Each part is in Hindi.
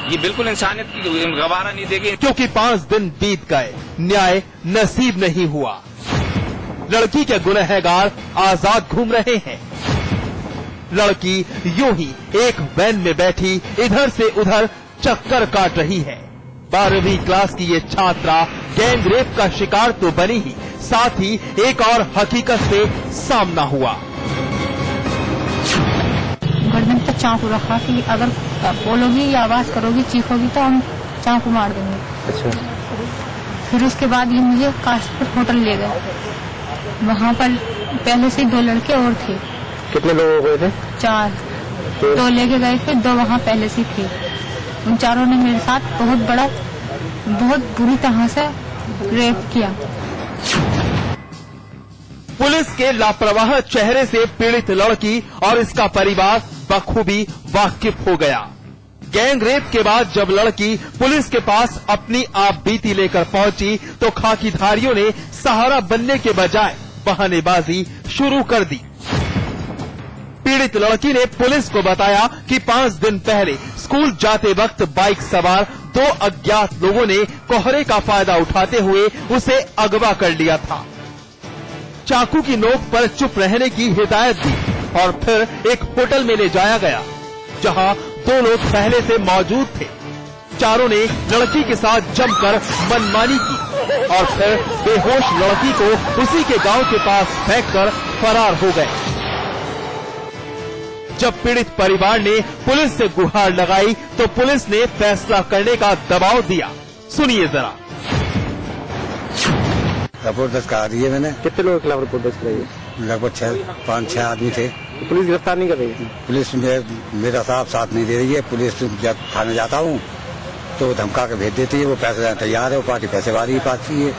ये बिल्कुल इंसानियत की गवारा नहीं देगी। क्योंकि 5 दिन बीत गए, न्याय नसीब नहीं हुआ। लड़की के गुनहगार आजाद घूम रहे हैं। लड़की यूं ही एक वैन में बैठी इधर से उधर चक्कर काट रही है। 12वीं क्लास की ये छात्रा गैंग रेप का शिकार तो बनी ही, साथ ही एक और हकीकत से सामना हुआ। गर्दन पर चाकू रखा कि अगर बोलोगी या आवाज करोगी, चीखोगी तो हम चाकू मार देंगे। अच्छा। फिर उसके बाद ये मुझे काशीपुर होटल ले गए। वहाँ पर पहले से 2 लड़के और थे। कितने लोग गए थे? 4। 2 लेके गए थे, 2 वहाँ पहले से थे। उन चारों ने मेरे साथ बहुत बुरी तरह से रेप किया। पुलिस के लापरवाह चेहरे से पीड़ित लड़की और इसका परिवार बखूबी वाकिफ हो गया। गैंग रेप के बाद जब लड़की पुलिस के पास अपनी आप बीती लेकर पहुंची तो खाकीधारियों ने सहारा बनने के बजाय बहानेबाजी शुरू कर दी। पीड़ित लड़की ने पुलिस को बताया कि 5 दिन पहले स्कूल जाते वक्त बाइक सवार 2 अज्ञात लोगों ने कोहरे का फायदा उठाते हुए उसे अगवा कर लिया था। चाकू की नोक पर चुप रहने की हिदायत दी और फिर एक होटल में ले जाया गया, जहां 2 लोग पहले से मौजूद थे। चारों ने लड़की के साथ जमकर मनमानी की और फिर बेहोश लड़की को उसी के गांव के पास फेंककर फरार हो गए। जब पीड़ित परिवार ने पुलिस से गुहार लगाई तो पुलिस ने फैसला करने का दबाव दिया। सुनिए जरा। रिपोर्ट दर्ज करा दी है मैंने। कितने लोगों के खिलाफ रिपोर्ट दर्ज कराई है? लगभग 5-6 आदमी थे। तो पुलिस गिरफ्तार नहीं कर रही है? पुलिस मेरा साथ नहीं दे रही है। पुलिस जब थाने जाता हूँ तो धमका के भेज देती है। वो पैसे देने तैयार है, वो पार्टी पैसे वाली पाती है।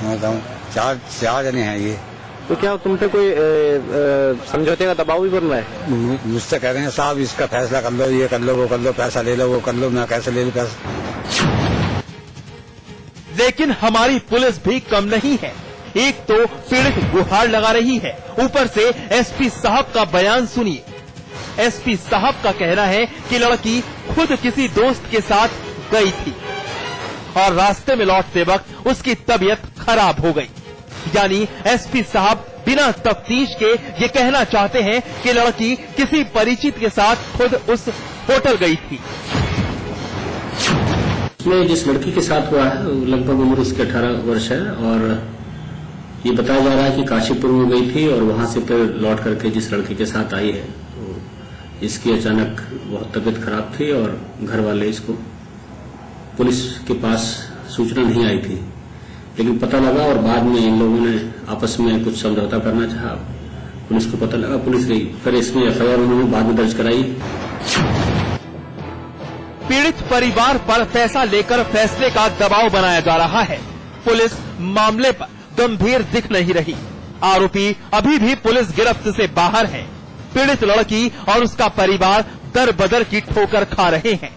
मैं बताऊँ 4 जने हैं ये। तो क्या तुम पे कोई समझौते का दबाव भी बन रहा है? मुझसे कह रहे हैं साहब इसका फैसला कर लो, ये कर लो, वो कर लो, पैसा ले लो, वो कर लो। मैं कैसे ले लूं पैसा? लेकिन हमारी पुलिस भी कम नहीं है। एक तो पीड़ित गुहार लगा रही है, ऊपर से एसपी साहब का बयान सुनिए। एसपी साहब का कहना है कि लड़की खुद किसी दोस्त के साथ गई थी और रास्ते में लौटते वक्त उसकी तबीयत खराब हो गई। यानी एसपी साहब बिना तफ्तीश के ये कहना चाहते हैं कि लड़की किसी परिचित के साथ खुद उस होटल गई थी। इसमें जिस लड़की के साथ हुआ है लगभग उम्र उसकी 18 वर्ष है और ये बताया जा रहा है कि काशीपुर में गई थी और वहां से फिर लौट करके जिस लड़की के साथ आई है तो इसकी अचानक बहुत तबीयत खराब थी और घर वाले इसको पुलिस के पास सूचना नहीं आई थी, लेकिन पता लगा और बाद में इन लोगों ने आपस में कुछ समझौता करना चाहा। पुलिस को पता लगा, पुलिस गई, फिर इसमें एफआईआर उन्होंने बाद में दर्ज कराई। पीड़ित परिवार पर पैसा लेकर फैसले का दबाव बनाया जा रहा है। पुलिस मामले पर गंभीर दिख नहीं रही। आरोपी अभी भी पुलिस गिरफ्त से बाहर है। पीड़ित लड़की और उसका परिवार दर बदर की ठोकर खा रहे हैं।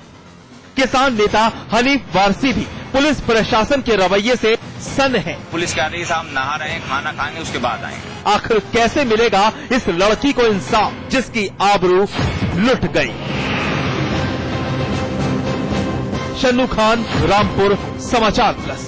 किसान नेता हनीफ वारसी भी पुलिस प्रशासन के रवैये से सन्न है। पुलिस के आदेश हम नहा रहे हैं, खाना खाएंगे, उसके बाद आएंगे। आखिर कैसे मिलेगा इस लड़की को इंसाफ जिसकी आबरू लुट गई? शन्नू खान, रामपुर, समाचार प्लस।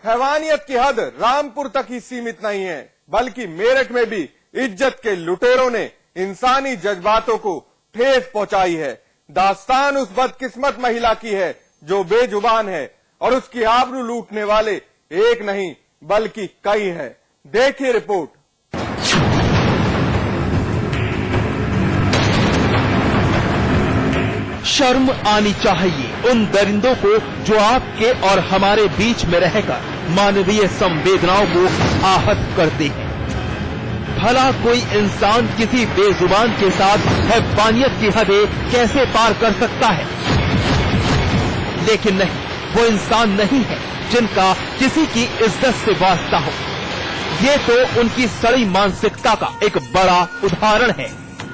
हैवानियत की हद रामपुर तक ही सीमित नहीं है, बल्कि मेरठ में भी इज्जत के लुटेरों ने इंसानी जज्बातों को ठेस पहुंचाई है। दास्तान उस बदकिस्मत महिला की है जो बेजुबान है और उसकी आबरू लूटने वाले एक नहीं बल्कि कई हैं। देखिए रिपोर्ट। शर्म आनी चाहिए उन दरिंदों को जो आपके और हमारे बीच में रहकर मानवीय संवेदनाओं को आहत करते हैं। भला कोई इंसान किसी बेजुबान के साथ हैवानियत की हदें कैसे पार कर सकता है? लेकिन नहीं, वो इंसान नहीं है जिनका किसी की इज्जत से वास्ता हो। ये तो उनकी सड़ी मानसिकता का एक बड़ा उदाहरण है,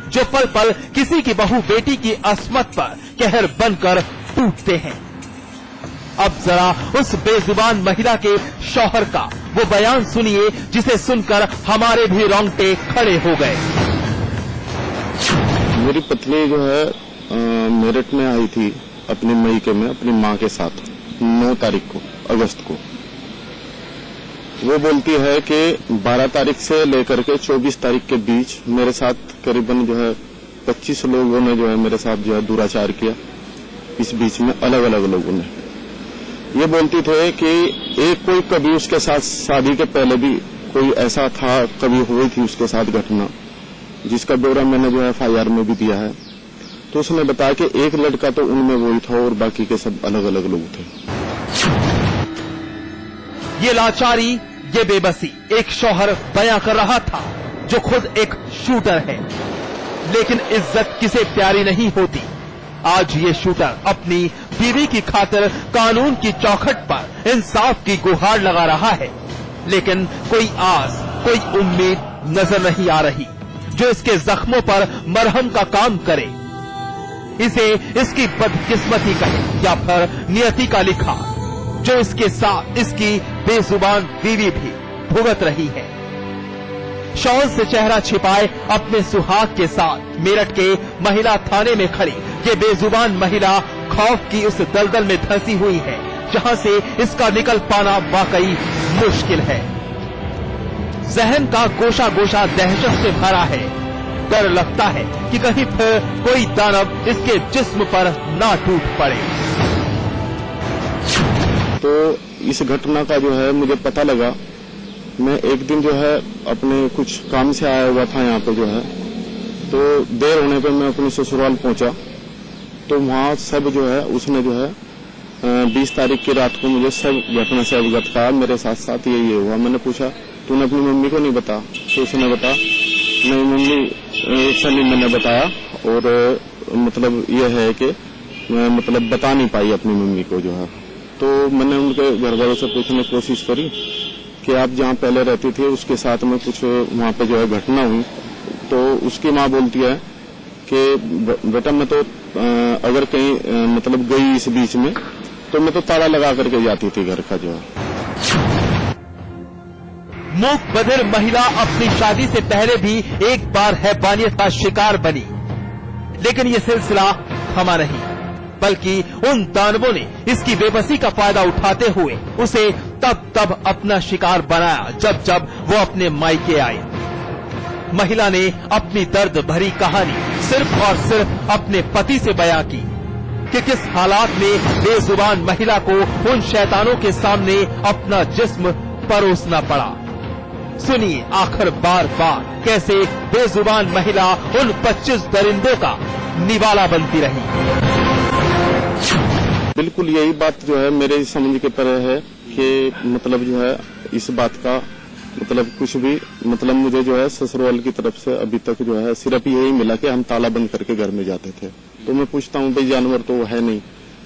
जो पल पल किसी की बहू बेटी की अस्मत पर कहर बनकर टूटते हैं। अब जरा उस बेजुबान महिला के शौहर का वो बयान सुनिए, जिसे सुनकर हमारे भी रोंगटे खड़े हो गए। मेरी पत्नी जो है मेरठ में आई थी अपने मैके में अपनी मां के साथ 9 तारीख को अगस्त को। वो बोलती है कि 12 तारीख से लेकर के 24 तारीख के बीच मेरे साथ करीबन जो है 25 लोगों ने जो है मेरे साथ जो है दुराचार किया। इस बीच में अलग अलग लोगों ने ये बोलती थे कि एक कोई कभी उसके साथ शादी के पहले भी कोई ऐसा था, कभी हुई थी उसके साथ घटना, जिसका ब्यौरा मैंने जो है FIR में भी दिया है। तो उसने बताया कि एक लड़का तो उनमें वही था और बाकी के सब अलग अलग लोग थे। ये लाचारी, ये बेबसी एक शौहर बयां कर रहा था, जो खुद एक शूटर है। लेकिन इज्जत किसे प्यारी नहीं होती। आज ये शूटर अपनी बीवी की खातिर कानून की चौखट पर इंसाफ की गुहार लगा रहा है, लेकिन कोई आस, कोई उम्मीद नजर नहीं आ रही जो इसके जख्मों पर मरहम का काम करे। इसे इसकी बदकिस्मती कहे या फिर नियति का लिखा, जो इसके साथ इसकी बेजुबान बीवी भी भुगत रही है। शॉल से चेहरा छिपाए अपने सुहाग के साथ मेरठ के महिला थाने में खड़ी ये बेजुबान महिला खौफ की उस दलदल में धंसी हुई है, जहां से इसका निकल पाना वाकई मुश्किल है। जहन का गोशा गोशा दहशत से भरा है। डर लगता है कि कहीं फिर कोई दानव इसके जिस्म पर ना टूट पड़े। तो इस घटना का जो है मुझे पता लगा। मैं एक दिन जो है अपने कुछ काम से आया हुआ था यहाँ पे जो है, तो देर होने पे मैं अपने ससुराल पहुंचा। तो वहाँ सब जो है उसने जो है 20 तारीख की रात को मुझे सब घटना से अवगत कहा। मेरे साथ साथ ये हुआ। मैंने पूछा तूने अपनी मम्मी को नहीं बताया? तो उसने बताया नहीं मम्मी से नहीं मैंने बताया, और मतलब ये है कि मतलब बता नहीं पाई अपनी मम्मी को जो है। तो मैंने उनके घर वालों से पूछने की कोशिश करी कि आप जहाँ पहले रहती थी उसके साथ में कुछ वहाँ पे जो है घटना हुई। तो उसकी माँ बोलती है कि बेटा मैं तो अगर कहीं मतलब गई इस बीच में तो मैं तो ताला लगा करके जाती थी घर का जो है। मूक बधिर महिला अपनी शादी से पहले भी एक बार हैवानियत का शिकार बनी, लेकिन ये सिलसिला थमा नहीं, बल्कि उन दानवों ने इसकी बेबसी का फायदा उठाते हुए उसे तब अपना शिकार बनाया जब जब वो अपने मायके आई। महिला ने अपनी दर्द भरी कहानी सिर्फ और सिर्फ अपने पति से बयां की कि किस हालात में बेजुबान महिला को उन शैतानों के सामने अपना जिस्म परोसना पड़ा। सुनिए आखिर बार कैसे बेजुबान महिला उन 25 दरिंदों का निवाला बनती रही। बिल्कुल यही बात जो है मेरे समझ के परे है कि मतलब जो है इस बात का मतलब कुछ भी मतलब मुझे जो है ससुराल की तरफ से अभी तक जो है सिर्फ यही मिला कि हम ताला बंद करके घर में जाते थे। तो मैं पूछता हूँ भाई जानवर तो है नहीं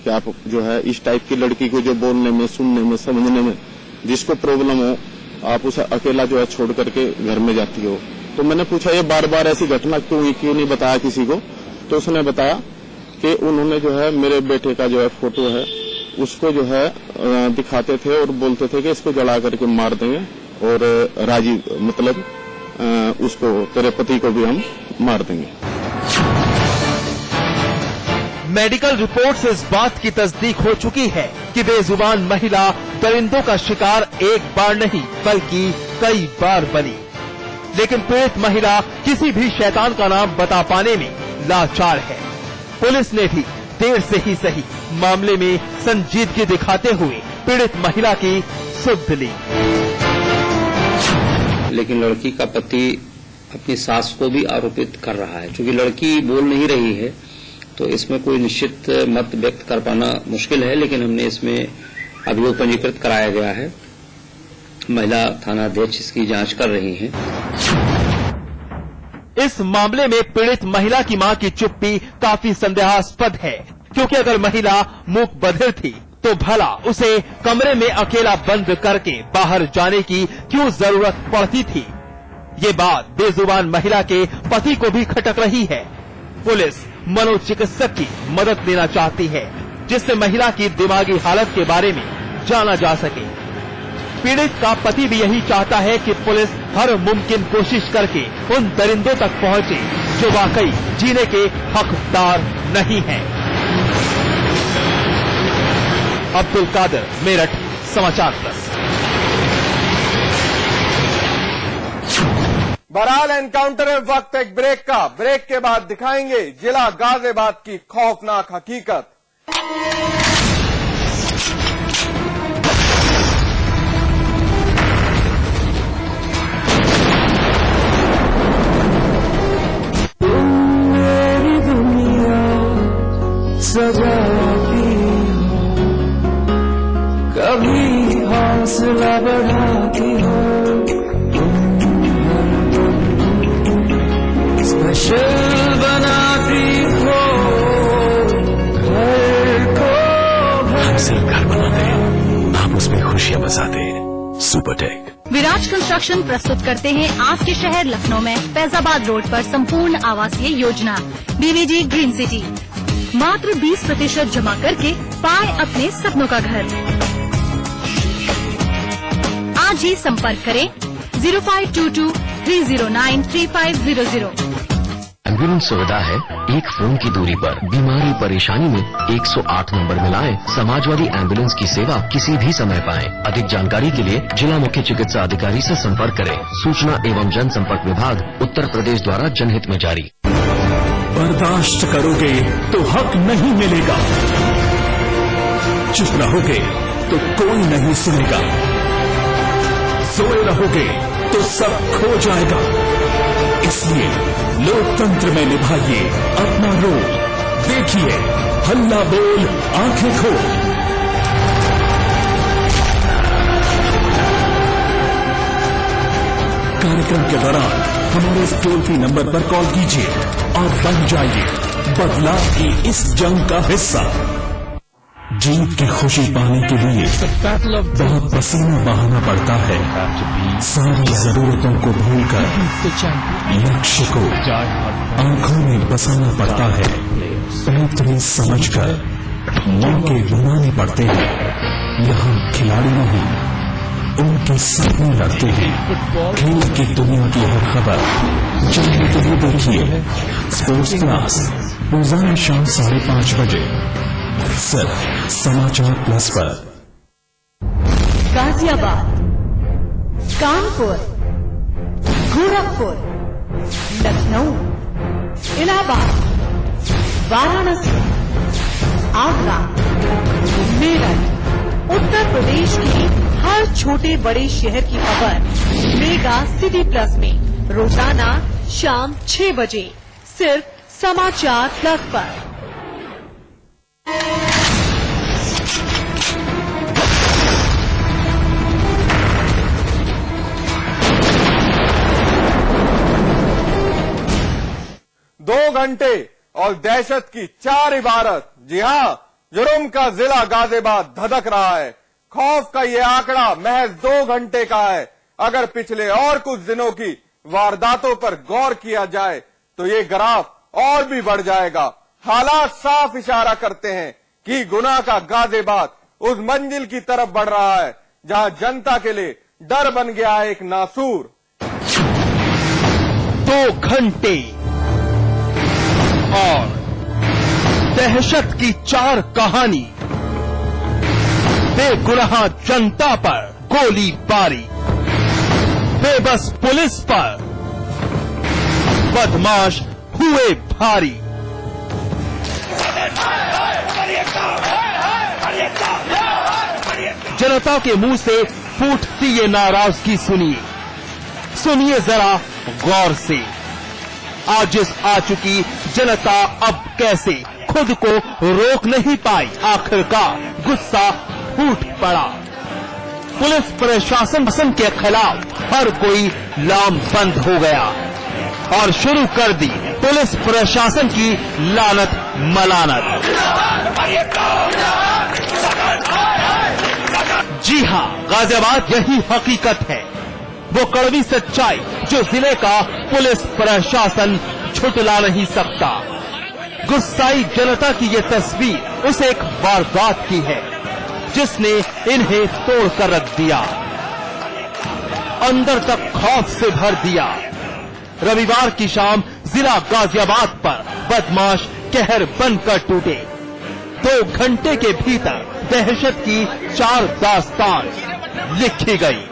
कि आप जो है इस टाइप की लड़की को जो बोलने में, सुनने में, समझने में जिसको प्रॉब्लम हो, आप उसे अकेला जो है छोड़ करके घर में जाती हो। तो मैंने पूछा ये बार बार ऐसी घटना क्यों नहीं बताया किसी को? तो उसने बताया कि उन्होंने जो है मेरे बेटे का जो है फोटो है उसको जो है दिखाते थे और बोलते थे कि इसको जला करके मार देंगे और राजी मतलब उसको तेरे पति को भी हम मार देंगे। मेडिकल रिपोर्ट से इस बात की तस्दीक हो चुकी है कि बेजुबान महिला दरिंदों का शिकार एक बार नहीं बल्कि कई बार बनी, लेकिन पीड़ित महिला किसी भी शैतान का नाम बता पाने में लाचार है। पुलिस ने भी देर से ही सही मामले में संजीदगी दिखाते हुए पीड़ित महिला की सुध ली। लेकिन लड़की का पति अपनी सास को भी आरोपित कर रहा है। क्योंकि लड़की बोल नहीं रही है तो इसमें कोई निश्चित मत व्यक्त कर पाना मुश्किल है, लेकिन हमने इसमें अभियोग पंजीकृत कराया गया है। महिला थानाध्यक्ष इसकी जांच कर रही हैं। इस मामले में पीड़ित महिला की मां की चुप्पी काफी संदेहास्पद है, क्योंकि अगर महिला मूक बधिर थी तो भला उसे कमरे में अकेला बंद करके बाहर जाने की क्यों जरूरत पड़ती थी। ये बात बेजुबान महिला के पति को भी खटक रही है। पुलिस मनोचिकित्सक की मदद लेना चाहती है, जिससे महिला की दिमागी हालत के बारे में जाना जा सके। पीड़ित का पति भी यही चाहता है कि पुलिस हर मुमकिन कोशिश करके उन दरिंदों तक पहुंचे जो वाकई जीने के हकदार नहीं हैं। अब्दुल कादिर, मेरठ, समाचार प्लस। बहरहाल एनकाउंटर में वक्त एक ब्रेक का। ब्रेक के बाद दिखाएंगे जिला गाजियाबाद की खौफनाक हकीकत। मेरी दुनिया सजाती हो, कभी हौसला बढ़ाती हो, स्पेशल बनाती हो घर को। हम सिर्फ घर बनाते हैं, हम उसमें खुशियां बसाते हैं। सुपरटेक। विराज कंस्ट्रक्शन प्रस्तुत करते हैं आपके शहर लखनऊ में फैजाबाद रोड पर संपूर्ण आवासीय योजना बीवीजी ग्रीन सिटी। मात्र 20% जमा करके पाए अपने सपनों का घर। आज ही संपर्क करें 0522-309-3500। एम्बुलेंस सुविधा है एक फोन की दूरी पर। बीमारी परेशानी में 108 नंबर मिलाएं। समाजवादी एम्बुलेंस की सेवा किसी भी समय पाएं। अधिक जानकारी के लिए जिला मुख्य चिकित्सा अधिकारी से संपर्क करें। सूचना एवं जनसंपर्क विभाग, उत्तर प्रदेश द्वारा जनहित में जारी। बर्दाश्त करोगे तो हक नहीं मिलेगा, चुप रहोगे तो कोई नहीं सुनेगा, सोए रहोगे तो सब खो जाएगा। इसलिए लोकतंत्र में निभाइए अपना रोल। देखिए हल्ला बोल आंखें खोल। कार्यक्रम के दौरान हमारे इस टोल फ्री नंबर पर कॉल कीजिए और बन जाइए बदलाव की इस जंग का हिस्सा। जीत की खुशी पाने के लिए बहुत पसीना बहाना पड़ता है। सारी जरूरतों को भूलकर लक्ष्य को आंखों में बसाना पड़ता है। पैतरे समझकर मौके बनाने पड़ते हैं। यहाँ खिलाड़ी नहीं, उनके सपने लड़ते हैं। खेल की दुनिया की हर खबर जानने के लिए देखिए स्पोर्ट्स प्लस रोजाना शाम 5:30 बजे सिर्फ समाचार प्लस पर। गाजियाबाद, कानपुर, गोरखपुर, लखनऊ, इलाहाबाद, वाराणसी, आगरा, मेरठ, उत्तर प्रदेश के हर छोटे बड़े शहर की खबर मेगा सिटी प्लस में रोजाना शाम 6 बजे सिर्फ समाचार प्लस पर। दो घंटे और दहशत की 4 इबारत। जी हां, जुर्म का जिला गाजियाबाद धधक रहा है। खौफ का ये आंकड़ा महज 2 घंटे का है। अगर पिछले और कुछ दिनों की वारदातों पर गौर किया जाए तो ये ग्राफ और भी बढ़ जाएगा। हालात साफ इशारा करते हैं कि गुनाह का गाजियाबाद उस मंजिल की तरफ बढ़ रहा है जहां जनता के लिए डर बन गया है एक नासूर। 2 घंटे और दहशत की 4 कहानी। बेगुनाह जनता पर गोलीबारी, बेबस पुलिस पर बदमाश हुए भारी। जनता के मुंह से फूटती ये नाराजगी सुनिए, सुनिए जरा गौर से। आजिज़ आ चुकी जनता अब कैसे खुद को रोक नहीं पाई, आखिरकार गुस्सा फूट पड़ा। पुलिस प्रशासन के खिलाफ हर कोई लामबंद हो गया और शुरू कर दी पुलिस प्रशासन की लानत मलानत। जी हां, गाजियाबाद यही हकीकत है, वो कड़वी सच्चाई जो जिले का पुलिस प्रशासन झुटला नहीं सकता। गुस्साई जनता की ये तस्वीर उस एक वारदात की है जिसने इन्हें तोड़कर रख दिया, अंदर तक खौफ से भर दिया। रविवार की शाम जिला गाजियाबाद पर बदमाश कहर बनकर टूटे। 2 घंटे के भीतर दहशत की 4 दास्तान लिखी गई।